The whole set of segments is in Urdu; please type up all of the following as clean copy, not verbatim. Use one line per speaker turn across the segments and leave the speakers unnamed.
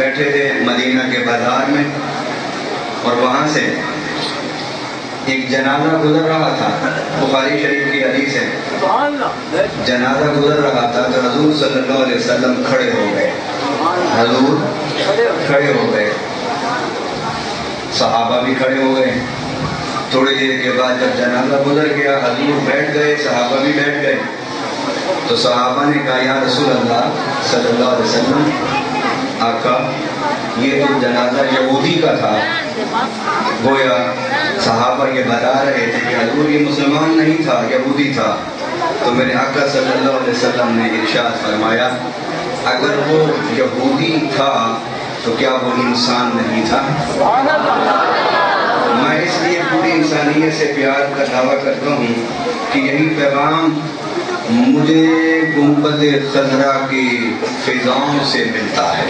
بیٹھے تھے مدینہ کے بازار میں، اور وہاں سے ایک جنازہ گزر رہا تھا۔ بخاری شریف کی حدیث ہے، جنازہ گزر رہا تھا تو حضور صلی اللہ علیہ وسلم کھڑے ہو گئے، حضور کھڑے ہو گئے، صحابہ بھی کھڑے ہو گئے۔ تھوڑی دیر کے بعد جب جنازہ گزر گیا، حضور بیٹھ گئے، صحابہ بھی بیٹھ گئے، تو صحابہ نے کہا یا رسول اللہ صلی اللہ علیہ وسلم، آقا یہ تو جنازہ یہودی کا تھا۔ گویا صحابہ یہ بتا رہے تھے کہ حضور یہ مسلمان نہیں تھا، یہودی تھا۔ تو میرے آقا صلی اللہ علیہ وسلم نے ارشاد فرمایا اگر وہ یہودی تھا تو کیا وہ انسان نہیں تھا؟ میں اس لیے پوری انسانیت سے پیار کا دعویٰ کرتا ہوں کہ یہی پیغام مجھے گنبد خضرا کی فضاؤں سے ملتا ہے۔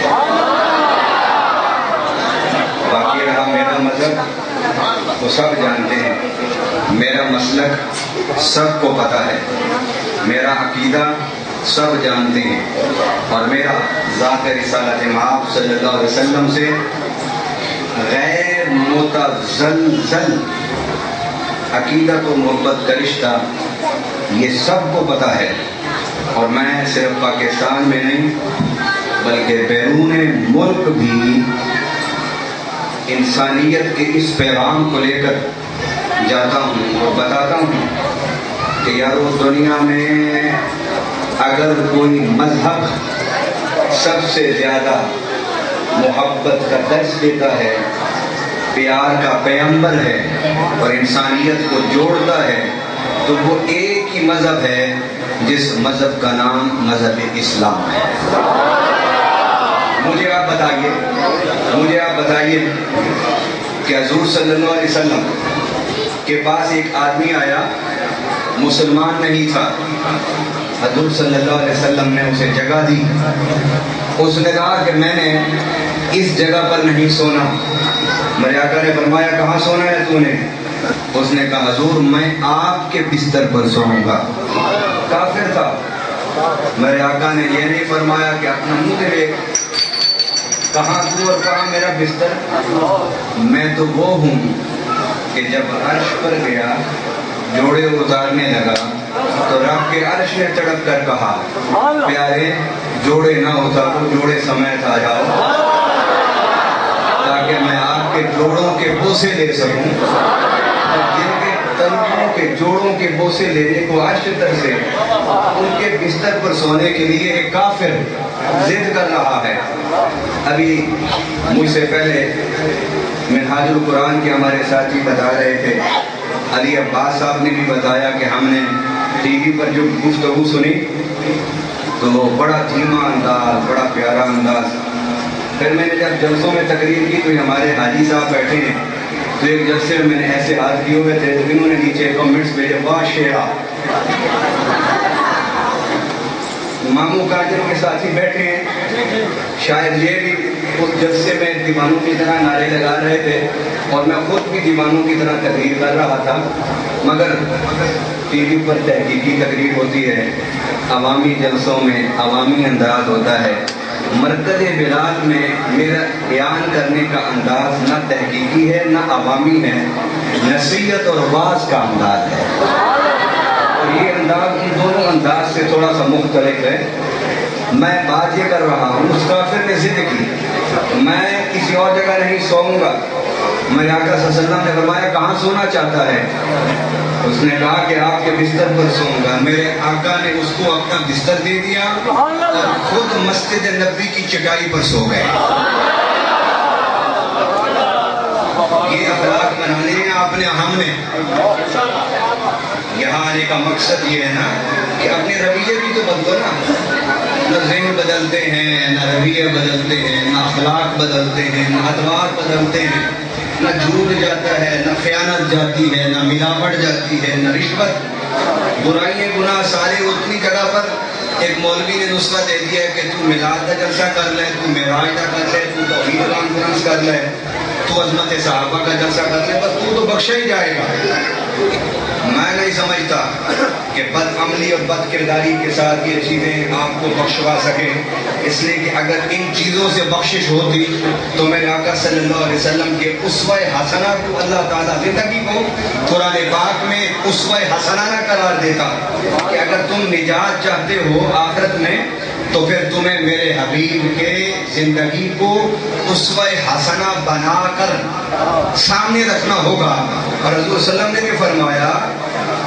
باقی رہا میرا مذہب، وہ سب جانتے ہیں، میرا مسلک سب کو پتہ ہے، میرا عقیدہ سب جانتے ہیں، اور میرا ذات رسالت مآب صلی اللہ علیہ وسلم سے غیر متزلزل عقیدت و محبت کا رشتہ یہ سب کو پتہ ہے۔ اور میں صرف پاکستان میں نہیں بلکہ بیرون ملک بھی انسانیت کے اس پیغام کو لے کر جاتا ہوں اور بتاتا ہوں کہ یارو دنیا میں اگر کوئی مذہب سب سے زیادہ محبت کا درس دیتا ہے، پیار کا پیغمبر ہے اور انسانیت کو جوڑتا ہے، تو وہ ایک ہی مذہب ہے جس مذہب کا نام مذہب اسلام ہے۔ مجھے آپ بتائیے کہ حضور صلی اللہ علیہ وسلم کے پاس ایک آدمی آیا، مسلمان نہیں تھا، حضور صلی اللہ علیہ وسلم نے اسے جگہ دی۔ اس نے کہا کہ میں نے اس جگہ پر نہیں سونا۔ میرے آقا نے فرمایا کہاں سونا ہے تو نے؟ اس نے کہا حضور میں آپ کے بستر پر سوؤں گا۔ کافر تھا۔ میرے آقا نے یہ نہیں فرمایا کہ اپنا منہ دیکھ، کہاں تو اور کہاں میرا بستر؟ میں تو وہ ہوں کہ جب عرش پر گیا، جوڑے اتارنے لگا تو رب کے عرش نے تڑپ کر کہا پیارے جوڑے نہ اتارو، جوڑے سمیت آ جاؤ تاکہ میں آپ کے جوڑوں کے بوسے لے سکوں۔ جن کے تنوؤں کے جوڑوں کے بوسے لینے کو عرش تر سے ان کے بستر پر سونے کے لیے ایک کافر ضد کر رہا ہے۔ ابھی مجھ سے پہلے منہاج القرآن کے ہمارے ساتھی بتا رہے تھے، علی عباس صاحب نے بھی بتایا کہ ہم نے ٹی وی پر جو گفتگو سنی تو بڑا دھیما انداز، بڑا پیارا انداز۔ پھر میں نے جب جلسوں میں تقریر کی تو ہمارے حاجی صاحب بیٹھے ہیں، تو ایک جلسے میں نے ایسے ہاتھ کیے ہوئے تھے تو انہوں نے نیچے کمنٹس بھیجے واہ شیرا۔ ماموں کاجر کے ساتھی بیٹھے ہیں، شاید یہ بھی اس جلسے میں دیوانوں کی طرح نعرے لگا رہے تھے اور میں خود بھی دیوانوں کی طرح تقریر کر رہا تھا، مگر ٹی وی پر تحقیقی تقریر ہوتی ہے، عوامی جلسوں میں عوامی انداز ہوتا ہے۔ مرکز بلال میں میرا بیان کرنے کا انداز نہ تحقیقی ہے نہ عوامی ہے، نصیحت اور واعظ کا انداز ہے، اور یہ انداز ان دونوں انداز سے تھوڑا سا مختلف ہے۔ میں بات یہ کر رہا ہوں، اس کافر نے ضد کی میں کسی اور جگہ نہیں سوؤں گا۔ میرے آقا صلی اللہ علیہ وسلم نے فرمایا کہاں سونا چاہتا ہے؟ اس نے کہا کہ آپ کے بستر پر سوؤں گا۔ میرے آقا نے اس کو اپنا بستر دے دیا اور خود مسجد نبوی کی چٹائی پر سو گئے۔ یہ اخلاق بنانے ہیں آپ نے، ہم نے یہاں آنے کا مقصد یہ ہے نا کہ اپنے رویے بھی تو بدلو نا۔ نہ ذہن بدلتے ہیں، نہ رویے بدلتے ہیں، نہ اخلاق بدلتے ہیں، نہ ادوار بدلتے ہیں، نہ جھوٹ جاتا ہے، نہ خیانت جاتی ہے، نہ ملاوٹ جاتی ہے، نہ رشوت، برائیاں گناہ سارے اتنی جگہ پر۔ ایک مولوی نے نسخہ دے دیا ہے کہ تو میلاد کا جلسہ کر لے، تو معراج کا کر لے، تو توحید کانفرنس کر لے، تو عظمت صحابہ کا جلسہ کر لے، بس تو بخشا ہی جائے گا۔ میں نہیں سمجھتا کہ بد عملی اور بد کرداری کے ساتھ یہ چیزیں آپ کو بخشوا سکیں، اس لیے کہ اگر ان چیزوں سے بخشش ہوتی تو میرے آقا صلی اللہ علیہ وسلم کے اسوہ حسنہ کو اللہ تعالیٰ زندگی کو قرآن پاک میں اسوہ حسنہ نہ قرار دیتا کہ اگر تم نجات چاہتے ہو آخرت میں تو پھر تمہیں میرے حبیب کے زندگی کو اسوہ حسنہ بنا کر سامنے رکھنا ہوگا۔ اور حضور صلی اللہ علیہ وسلم نے بھی فرمایا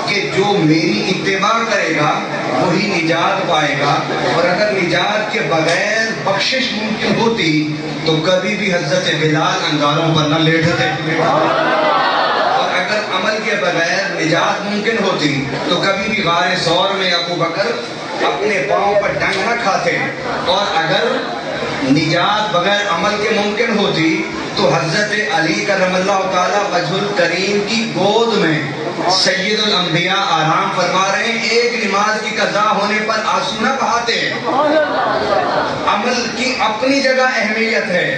کہ جو میری اتباع کرے گا وہی نجات پائے گا، اور اگر نجات کے بغیر بخشش ممکن ہوتی تو کبھی بھی حضرت بلال انگاروں پر نہ لیٹتے، اور اگر عمل کے بغیر نجات ممکن ہوتی تو کبھی بھی غار ثور میں ابو بکر اپنے پاؤں پر ڈنگ نہ کھاتے، اور اگر نجات بغیر عمل کے ممکن ہوتی تو حضرت علی کرم اللہ تعالی وجہ الکریم کی گود میں سید الانبیاء آرام فرما رہے ہیں، ایک نماز کی قضا ہونے پر آنسو نہ بہاتے۔ عمل کی اپنی جگہ اہمیت ہے،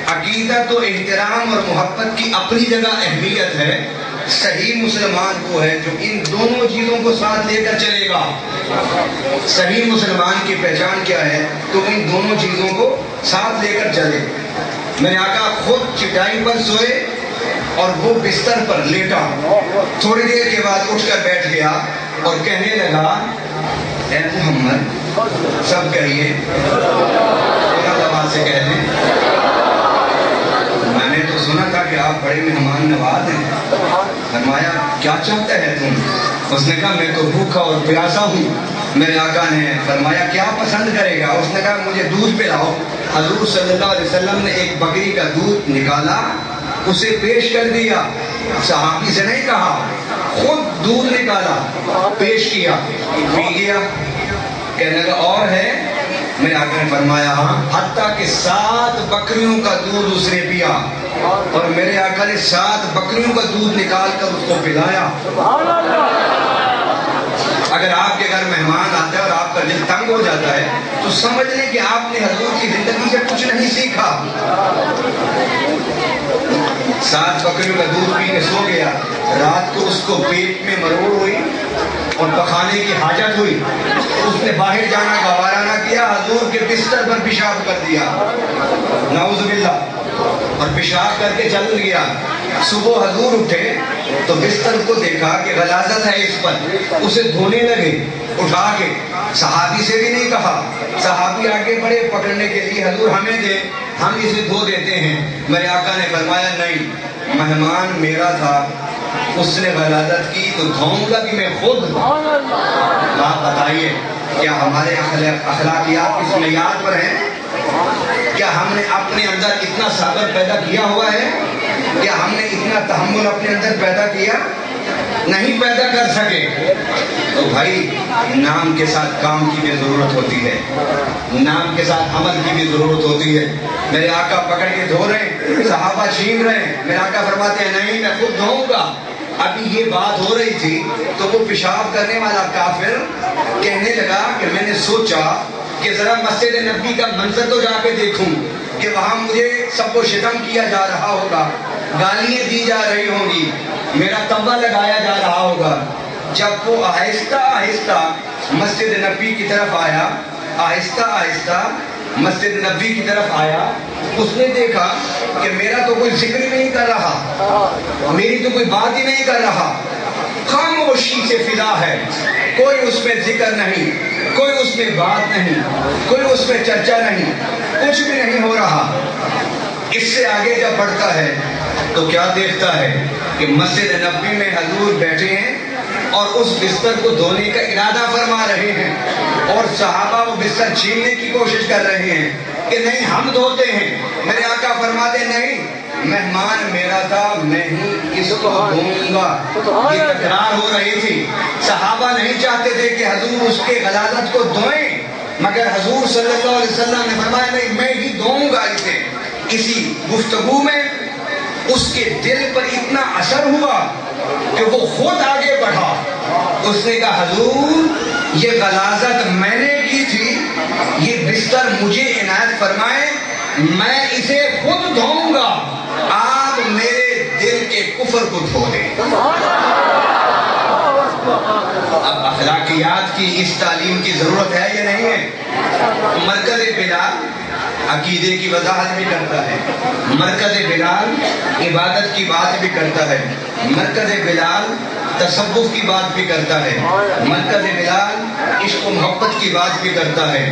عقیدت و احترام اور محبت کی اپنی جگہ اہمیت ہے۔ صحیح مسلمان وہ ہے جو ان دونوں چیزوں کو ساتھ لے کر چلے گا۔ صحیح مسلمان کی پہچان کیا ہے؟ تو ان دونوں چیزوں کو ساتھ لے کر چلے۔ میرے آقا خود چٹائی پر سوئے اور وہ بستر پر لیٹا، تھوڑی دیر کے بعد اٹھ کر بیٹھ گیا اور کہنے لگا اے محمد، سب کہیے سے کہہ دیں، میں نے تو سنا تھا کہ آپ بڑے مہمان نواز ہیں۔ فرمایا کیا چاہتا ہے تم؟ اس نے کہا میں تو بھوکا اور پیاسا ہوں۔ میرے آقا نے فرمایا کیا پسند کرے گا؟ اس نے کہا مجھے دودھ پلاؤ۔ حضور صلی اللہ علیہ وسلم نے ایک بکری کا دودھ نکالا، اسے پیش کر دیا، صحابی سے نہیں کہا، خود دودھ نکالا پیش کیا، پی گیا۔ کہنے لگا اور ہے؟ میرے آقا نے فرمایا ہاں، حتیٰ کہ 7 بکریوں کا دودھ اس نے پیا، اور میرے آقا نے 7 بکریوں کا دودھ نکال کر اس کو پلایا۔ اگر آپ کے گھر مہمان آتے ہیں اور آپ کا دل تنگ ہو جاتا ہے تو سمجھ لیں کہ آپ نے حضور کی زندگی سے کچھ نہیں سیکھا۔ 7 بکریوں کا دودھ پی کے سو گیا، رات کو اس کو پیٹ میں مروڑ ہوئی اور پخانے کی حاجت ہوئی، اس نے باہر جانا گوارا نہ کیا، حضور کے بستر پر پیشاب کر دیا، نعوذ باللہ، اور پیشاب کر کے چل گیا۔ صبح حضور اٹھے تو بستر کو دیکھا کہ غلاظت ہے اس پر، اسے دھونے لگے اٹھا کے، صحابی سے بھی نہیں کہا، صحابی آگے بڑے پکڑنے کے لیے حضور ہمیں دے، ہم اسے دھو دیتے ہیں۔ میرے آقا نے فرمایا نہیں، مہمان میرا تھا، اس نے غلاظت کی تو دھوؤں گا بھی میں خود۔ آپ بتائیے کیا ہمارے اخلاقیات اس معیار پر ہیں؟ کیا ہم نے اپنے اندر اتنا صبر پیدا کیا ہوا ہے؟ کیا ہم نے اتنا تحمل اپنے اندر پیدا کیا؟ نہیں پیدا کر سکے تو بھائی نام کے ساتھ کام کی بھی ضرورت ہوتی ہے، نام کے ساتھ عمل کی بھی ضرورت ہوتی ہے۔ میرے آقا پکڑ کے دھو رہے ہیں، صحابہ چھین رہے ہیں، میرے آقا فرماتے ہیں نہیں میں خود دھوؤں گا۔ ابھی یہ بات ہو رہی تھی تو وہ پیشاب کرنے والا کافر کہنے لگا کہ میں نے سوچا کہ ذرا مسجد نبی کا منظر تو جا کے دیکھوں کہ وہاں مجھے سب و شتم کیا جا رہا ہوگا، گالیاں دی جا رہی ہوں گی، میرا تنبہ لگایا جا رہا ہوگا۔ جب وہ آہستہ آہستہ مسجد نبی کی طرف آیا، آہستہ آہستہ مسجد نبی کی طرف آیا، اس نے دیکھا کہ میرا تو کوئی ذکر ہی نہیں کر رہا، میری تو کوئی بات ہی نہیں کر رہا، خاموشی سے فضا ہے، کوئی اس میں ذکر نہیں، کوئی اس میں بات نہیں، کوئی اس میں چرچا نہیں، کچھ بھی نہیں ہو رہا۔ اس سے آگے جب بڑھتا ہے تو کیا دیکھتا ہے کہ مسجد نبی میں حضور بیٹھے ہیں اور اس بستر کو دھونے کا ارادہ فرما رہے ہیں، اور صحابہ وہ بستر چھیننے کی کوشش کر رہے ہیں کہ نہیں ہم دھوتے ہیں۔ میرے آقا فرماتے نہیں، مہمان میرا تھا، میں ہی اس کو دھوؤں گا۔ یہ تکرار ہو رہی تھی، صحابہ نہیں چاہتے تھے کہ حضور اس کے غلاظت کو دھوئیں، مگر حضور صلی اللہ علیہ وسلم نے فرمایا نہیں میں ہی دھوؤں گا اسے۔ اسی گفتگو میں اس کے دل پر اتنا اثر ہوا کہ وہ خود آگے بڑھا، اس نے کہا حضور یہ غلاظت میں نے کی تھی، یہ بستر مجھے عنایت فرمائیں، میں اسے خود دھوؤں گا، آپ میرے دل کے کفر کو دھو دیں۔ اب اخلاقیات کی اس تعلیم کی ضرورت ہے یا نہیں ہے؟ مرکز بلال عقیدے کی وضاحت بھی کرتا ہے، مرکز بلال عبادت کی بات بھی کرتا ہے، مرکز بلال تصوف کی بات بھی کرتا ہے، مرکز بلال عشق و محبت کی بات بھی کرتا ہے،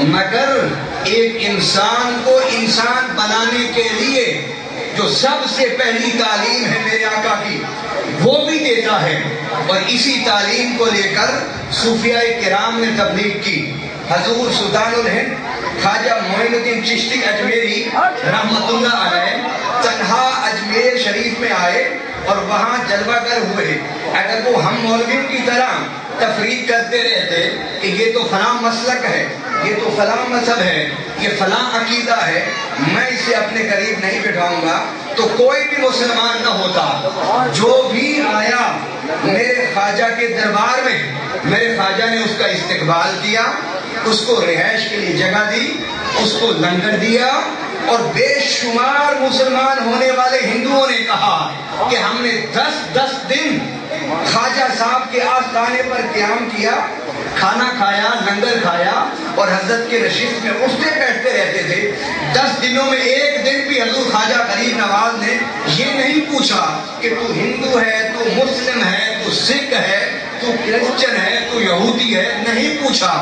مگر ایک انسان کو انسان بنانے کے لیے جو سب سے پہلی تعلیم ہے میرے آقا کی وہ بھی دیتا ہے، اور اسی تعلیم کو لے کر صوفیاء کرام نے تبلیغ کی۔ حضور سلطان الہند خواجہ معین الدین چشتی اجمیری رحمت اللہ علیہ تنہا اجمیر شریف میں آئے اور وہاں جلوہ گر ہوئے۔ اگر وہ ہم مولویوں کی طرح تفریق کرتے رہتے کہ یہ تو فلاں مسلک ہے، یہ تو فلاں مذہب ہے، یہ فلاں عقیدہ ہے، میں اسے اپنے قریب نہیں بٹھاؤں گا، تو کوئی بھی مسلمان نہ ہوتا۔ جو بھی آیا میرے خواجہ کے دربار میں، میرے خواجہ نے اس کا استقبال کیا، اس کو رہائش کے لیے جگہ دی، اس کو لنگر دیا، اور بے شمار مسلمان ہونے والے ہندوؤں نے کہا کہ ہم نے 10 دن خواجہ صاحب کے آستانے پر قیام کیا، کھانا کھایا، لنگر کھایا، اور حضرت کے نشست میں اٹھتے بیٹھتے رہتے تھے۔ 10 دنوں میں ایک دن بھی حضور خواجہ غریب نواز نے یہ نہیں پوچھا کہ تو ہندو ہے، تو مسلم ہے، تو سکھ ہے، تو کرسچن ہے، تو یہودی ہے، نہیں پوچھا۔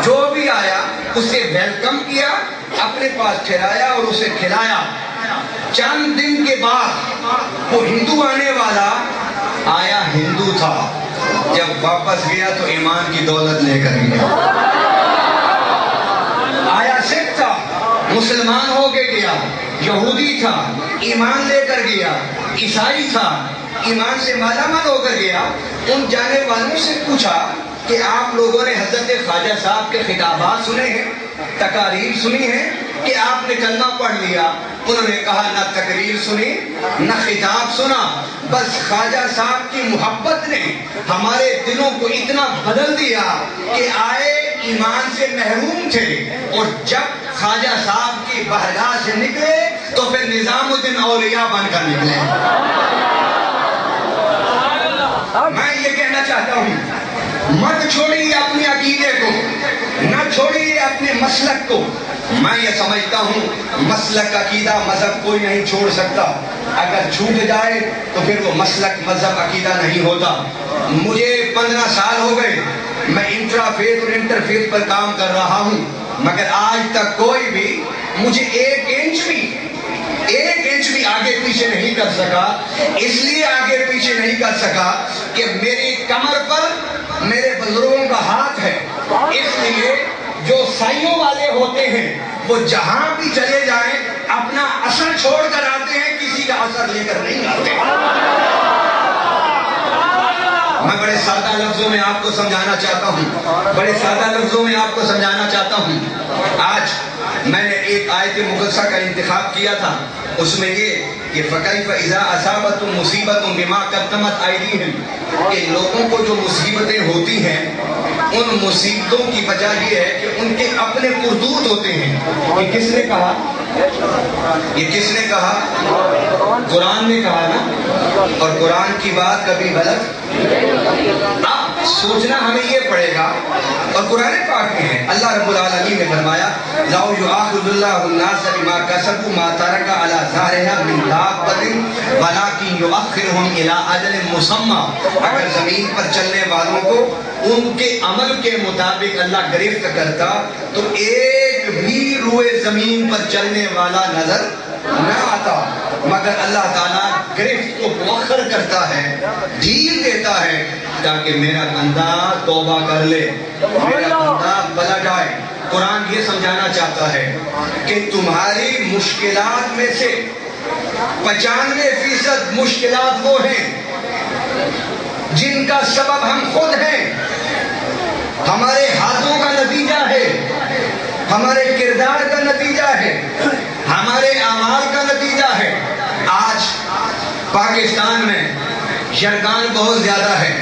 جو بھی آیا اسے ویلکم کیا، اپنے پاس ٹھہرایا اور اسے کھلایا۔ چند دن کے بعد وہ ہندو آنے والا آیا ہندو تھا، جب واپس گیا تو ایمان کی دولت لے کر گیا۔ آیا سکھ تھا، مسلمان ہو کے گیا، یہودی تھا، ایمان لے کر گیا، عیسائی تھا، ایمان سے مالا مال ہو کر گیا۔ ان جانے والوں سے پوچھا کہ آپ لوگوں نے حضرت خواجہ صاحب کے خطابات سنے ہیں، تقاریر سنی ہے کہ آپ نے کلمہ پڑھ لیا؟ انہوں نے کہا نہ تقریر سنی نہ خطاب سنا، بس خواجہ صاحب کی محبت نے ہمارے دلوں کو اتنا بدل دیا کہ آئے ایمان سے محروم تھے، اور جب خواجہ صاحب کی بارگاہ سے نکلے تو پھر نظام الدین اولیاء بن کر نکلے۔ میں یہ کہنا چاہتا ہوں، مت چھوڑیے اپنے عقیدے کو، نہ چھوڑیے اپنے مسلک کو۔ میں یہ سمجھتا ہوں مسلک، عقیدہ، مذہب کوئی نہیں چھوڑ سکتا۔ اگر چھوٹ جائے تو پھر وہ مسلک، مذہب، عقیدہ نہیں ہوتا۔ مجھے 15 سال ہو گئے، میں انٹرا فیتھ اور انٹر فیتھ پر کام کر رہا ہوں، مگر آج تک کوئی بھی مجھے ایک انچ بھی آگے پیچھے نہیں کر سکا۔ اس لیے آگے پیچھے نہیں کر سکا کہ میری کمر پر میرے بزرگوں کا ہاتھ ہے۔ اس لیے جو سائیوں والے ہوتے ہیں وہ جہاں بھی چلے جائیں اپنا اثر چھوڑ کر آتے ہیں، کسی کا اثر لے کر نہیں آتے۔ میں بڑے سادہ لفظوں میں آپ کو سمجھانا چاہتا ہوں، بڑے سادہ لفظوں میں آپ کو سمجھانا چاہتا ہوں۔ آج میں نے ایک آیت مقدسہ کا انتخاب کیا تھا، اس میں یہ کہ فَكَيْفَ إِذَا أَصَابَتْهُم مُّصِيبَةٌ بِمَا قَدَّمَتْ أَيْدِيهِمْ، کہ لوگوں کو جو مصیبتیں ہوتی ہیں ان مصیبتوں کی وجہ یہ ہے کہ ان کے اپنے کردوت ہوتے ہیں۔ یہ کس نے کہا؟ یہ کس نے کہا؟ قرآن نے کہا نا، اور قرآن کی بات کبھی غلط۔ اب سوچنا ہمیں یہ پڑے گا، اور قرآن پاک میں ہے اللہ رب العالمین نے فرمایا لَوْ يُؤَاخِذُ اللَّهُ النَّاسَ بِمَا كَسَبُوا مَا تَرَكَ عَلَى ظَهْرِهَا مِنْ دَابَّةٍ وَلَكِنْ يُؤَخِّرُهُمْ إِلَىٰ أَجَلٍ مُّسَمًّى، اگر زمین پر چلنے والوں کو ان کے عمل کے مطابق اللہ گرفت کرتا تو ایک بھی روئے زمین پر چلنے والا نظر نہ آتا، مگر اللہ تعالیٰ گرفت کو مؤخر کرتا ہے، ڈھیل دیتا ہے تاکہ میرا بندہ توبہ کر لے، میرا بندہ پلٹ آئے۔ قرآن یہ سمجھانا چاہتا ہے کہ تمہاری مشکلات میں سے 95% مشکلات وہ ہیں جن کا سبب ہم خود ہیں، ہمارے ہاتھوں کا نتیجہ ہے، ہمارے کردار کا نتیجہ ہے، ہمارے اعمال کا نتیجہ ہے۔ آج پاکستان میں یرغان بہت زیادہ ہے،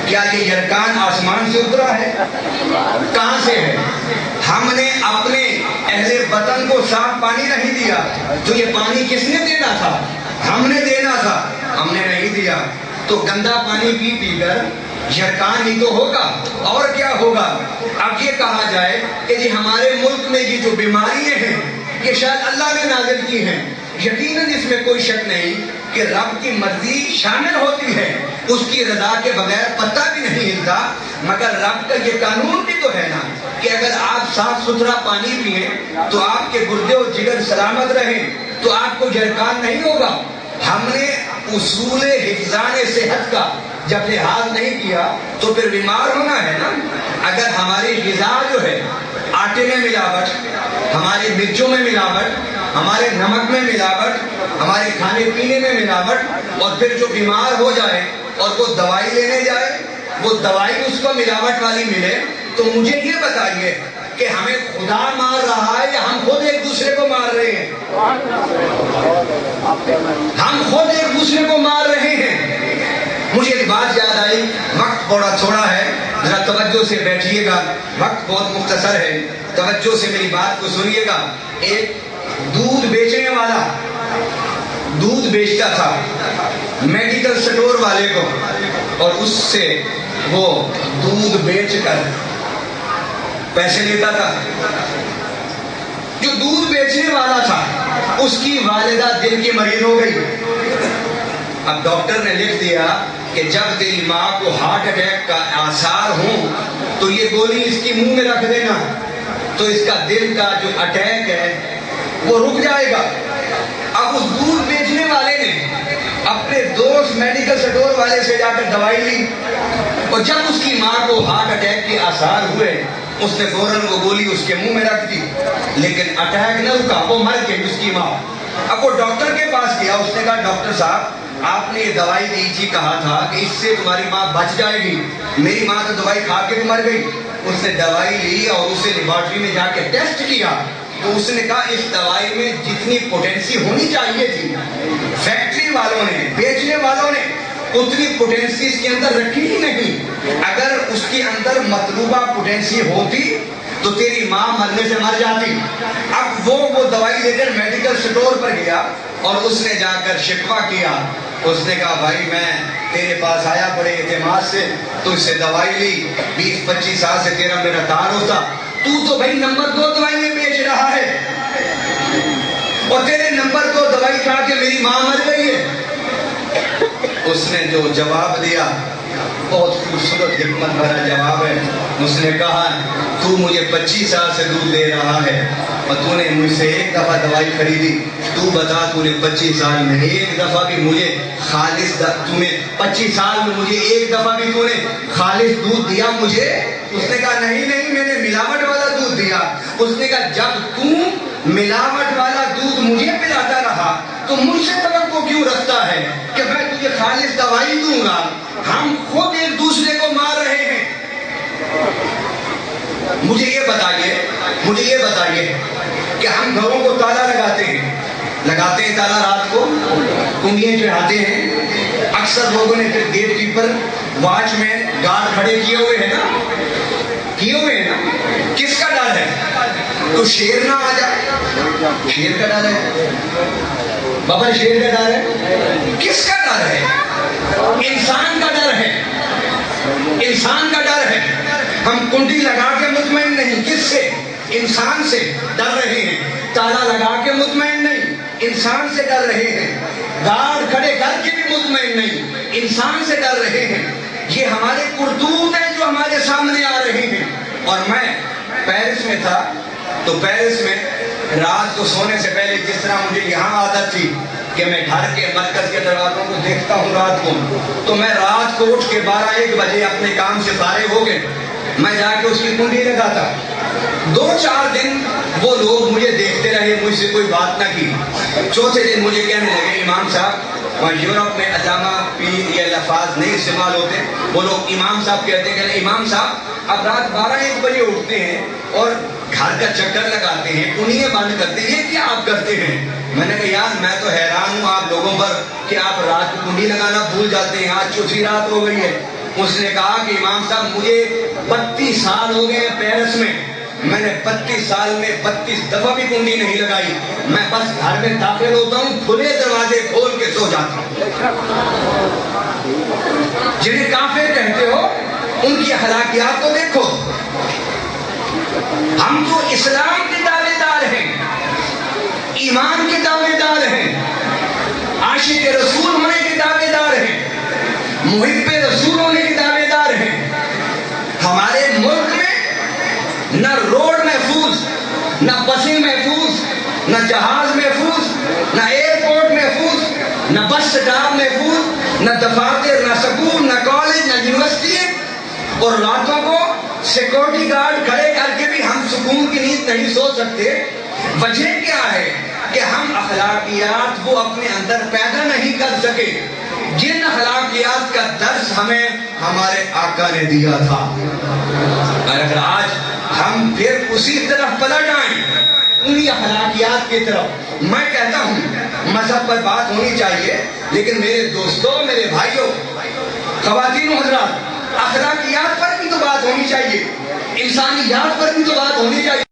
کیا یہ یرغان آسمان سے اترا ہے؟ کہاں سے ہے؟ ہم نے اپنے اہل وطن کو صاف پانی نہیں دیا، تو یہ پانی کس نے دینا تھا؟ ہم نے دینا تھا، ہم نے نہیں دیا، تو گندا پانی پی پی کر جھرکان ہی تو ہوگا، اور کیا ہوگا؟ اب یہ کہا جائے کہ جی ہمارے ملک میں یہ جو بیماریاں ہیں یہ شاید اللہ نے نازل کی ہیں، یقیناً اس میں کوئی شک نہیں کہ رب کی مرضی شامل ہوتی ہے، اس کی رضا کے بغیر پتہ بھی نہیں ہلتا، مگر رب کا یہ قانون بھی تو ہے نا کہ اگر آپ صاف ستھرا پانی پئیں تو آپ کے گردے اور جگر سلامت رہیں، تو آپ کو جھرکان نہیں ہوگا۔ ہم نے اصول حفظان صحت کا جب لحاظ نہیں کیا تو پھر بیمار ہونا ہے نا۔ اگر ہماری غذا جو ہے آٹے میں ملاوٹ، ہماری مرچوں میں ملاوٹ، ہمارے نمک میں ملاوٹ، ہمارے کھانے پینے میں ملاوٹ، اور پھر جو بیمار ہو جائے اور وہ دوائی لینے جائے وہ دوائی اس کو ملاوٹ والی ملے، تو مجھے یہ بتائیے کہ ہمیں خدا مار رہا ہے یا ہم خود ایک دوسرے کو مار رہے ہیں؟ ہم خود ایک دوسرے کو مار رہے ہیں۔ مجھے ایک بات یاد آئی، وقت بڑا تھوڑا ہے، ذرا توجہ سے بیٹھیے گا، وقت بہت مختصر ہے، توجہ سے میری بات کو سنیے گا۔ ایک دودھ بیچنے والا دودھ بیچتا تھا میڈیکل سٹور والے کو، اور اس سے وہ دودھ بیچ کر پیسے لیتا تھا۔ جو دودھ بیچنے والا تھا اس کی والدہ دل کی مریض ہو گئی۔ اب ڈاکٹر نے لکھ دیا کہ جب تیری ماں کو ہارٹ اٹیک کا آثار ہوں تو یہ گولی اس کی منہ میں رکھ دینا، تو اس کا دل کا جو اٹیک ہے وہ رک جائے گا۔ اب اس دودھ بیچنے والے نے اپنے دوست میڈیکل سٹور والے سے جا کر دوائی لی، اور جب اس کی ماں کو ہارٹ اٹیک کے آثار ہوئے اس نے فوراً وہ گولی اس کے منہ میں رکھ دی، لیکن اٹیک نہ رکا، وہ مر گئی اس کی ماں۔ اب وہ ڈاکٹر کے پاس گیا، اس نے کہا ڈاکٹر صاحب آپ نے یہ دوائی دی تھی، کہا تھا کہ اس سے تمہاری ماں بچ جائے گی، میری ماں تو دوائی کھا کے مر گئی۔ اس نے دوائی لی اور اسے لیبارٹری میں جا کے ٹیسٹ کیا، تو اس نے کہا اس دوائی میں جتنی پوٹینسی ہونی چاہیے تھی فیکٹری والوں نے، بیچنے والوں نے اتنی پوٹینسی اس کے اندر رکھی ہی نہیں۔ اگر اس کے اندر مطلوبہ پوٹینسی ہوتی تو تیری ماں مرنے سے مر جاتی۔ اب وہ دوائی لے کر میڈیکل سٹور پر گیا اور اس نے جا کر شکوہ کیا، اس نے کہا بھائی میں تیرے پاس آیا بڑے اعتماد سے، تو اس سے دوائی لی، 20-25 سال سے تیرا میرا تعارف ہوتا، تو بھائی نمبر 2 دوائی بیچ رہا ہے، اور تیرے نمبر 2 دوائی کھا کے میری ماں مر گئی ہے۔ اس نے جو جواب دیا بہت خوبصورت حکمت بھرا جواب ہے۔ اس نے کہا تو مجھے 25 سال سے دودھ دے رہا ہے اور تو نے مجھ سے ایک دفعہ دوائی خریدی، تو بتا تو نے 25 سال میں ایک دفعہ بھی مجھے خالص، تو نے 25 سال میں مجھے ایک دفعہ بھی تو نے خالص دودھ دیا مجھے؟ اس نے کہا نہیں میں نے ملاوٹ والا دودھ دیا۔ اس نے کہا جب تو ملاوٹ والا دودھ مجھے پلاتا رہا تو مجھ سے توقع کیوں رکھتا ہے کہ میں تجھے خالص دوائی دوں گا؟ ہم خود ایک دوسرے کو مار رہے ہیں۔ مجھے یہ بتائیے کہ ہم گھروں کو تالا لگاتے ہیں تالا، رات کو کنڈیاں چڑھاتے ہیں، اکثر لوگوں نے پھر گیٹ کیپر، واچ مین، گارڈ کھڑے کیے ہوئے ہیں نا۔ کس کا ڈر ہے؟ تو شیر نہ آ جائے، شیر کا ڈر ہے بابا، شیر کا ڈر ہے۔ کس کا ڈر ہے؟ انسان کا ڈر ہے، انسان کا ڈر ہے۔ ہم کنڈی لگا کے مطمئن نہیں، کس سے؟ انسان سے ڈر رہے ہیں۔ تالا لگا کے مطمئن نہیں، انسان سے ڈر رہے ہیں۔ گارڈ کھڑے کر کے بھی مطمئن نہیں، انسان سے ڈر رہے ہیں۔ یہ ہمارے کرتوت ہیں جو ہمارے سامنے آ رہے ہیں۔ اور میں پیرس میں تھا تو پیرس میں رات کو سونے سے پہلے جس طرح مجھے یہاں عادت تھی کہ میں گھر کے مرکز کے دروازوں کو دیکھتا ہوں رات کو، تو میں رات کو اٹھ کے 12-1 بجے اپنے کام سے فارغ ہو کے میں جا کے اس کی کنڈی لگاتا۔ 2-4 دن وہ لوگ مجھے دیکھتے رہے، مجھ سے کوئی بات نہ کی۔ چوتھے دن مجھے کہنے لگے امام صاحب، وہاں یورپ میں علامہ پیر یہ الفاظ نہیں استعمال ہوتے، وہ لوگ امام صاحب کہتے ہیں کہ امام صاحب اب رات 12-1 بجے اٹھتے ہیں اور گھر کا چکر لگاتے ہیں، کنڈیاں بند کرتے ہیں، یہ کیا آپ کرتے ہیں؟ میں نے کہا یار میں تو حیران ہوں آپ لوگوں پر کہ آپ رات کو کنڈی لگانا بھول جاتے ہیں، آج چوتھی رات ہو گئی ہے۔ اس نے کہا کہ امام صاحب مجھے 32 سال ہو گئے ہیں پیرس میں، میں نے 32 سال میں 32 دفعہ بھی کنڈی نہیں لگائی. میں بس گھر میں داخل ہوتا ہوں, کھلے دروازے کھول کے سو جاتا ہوں. جنہیں کافر کہتے ہو ان کی اخلاقیات کو دیکھو. ہم تو اسلام کے دعوے دار ہیں, ایمان کے دعوے دار ہیں, عاشق رسول ہونے کے دعوے دار ہیں, محب رسول ہونے کے دعوے دار ہیں. ہمارے ملک میں نہ روڈ محفوظ, نہ بسیں محفوظ, نہ جہاز محفوظ, نہ ایئرپورٹ محفوظ, نہ بس سٹاپ محفوظ, نہ دفاتر, نہ سکول, نہ کالج, نہ یونیورسٹی. اور راتوں کو سیکورٹی گارڈ کھڑے کر کے بھی ہم سکون کی نیند نہیں سو سکتے. وجہ کیا ہے کہ ہم اخلاقیات وہ اپنے اندر پیدا نہیں کر سکے جن اخلاقیات کا درس ہمیں ہمارے آقا نے دیا تھا. اور اگر آج ہم پھر اسی طرف پلٹ آئیں, انہی اخلاقیات کی طرف, میں کہتا ہوں مذہب پر بات ہونی چاہیے, لیکن میرے دوستوں, میرے بھائیوں, خواتین و حضرات, اخلاقیات پر بھی تو بات ہونی چاہیے, انسانیات پر بھی تو بات ہونی چاہیے.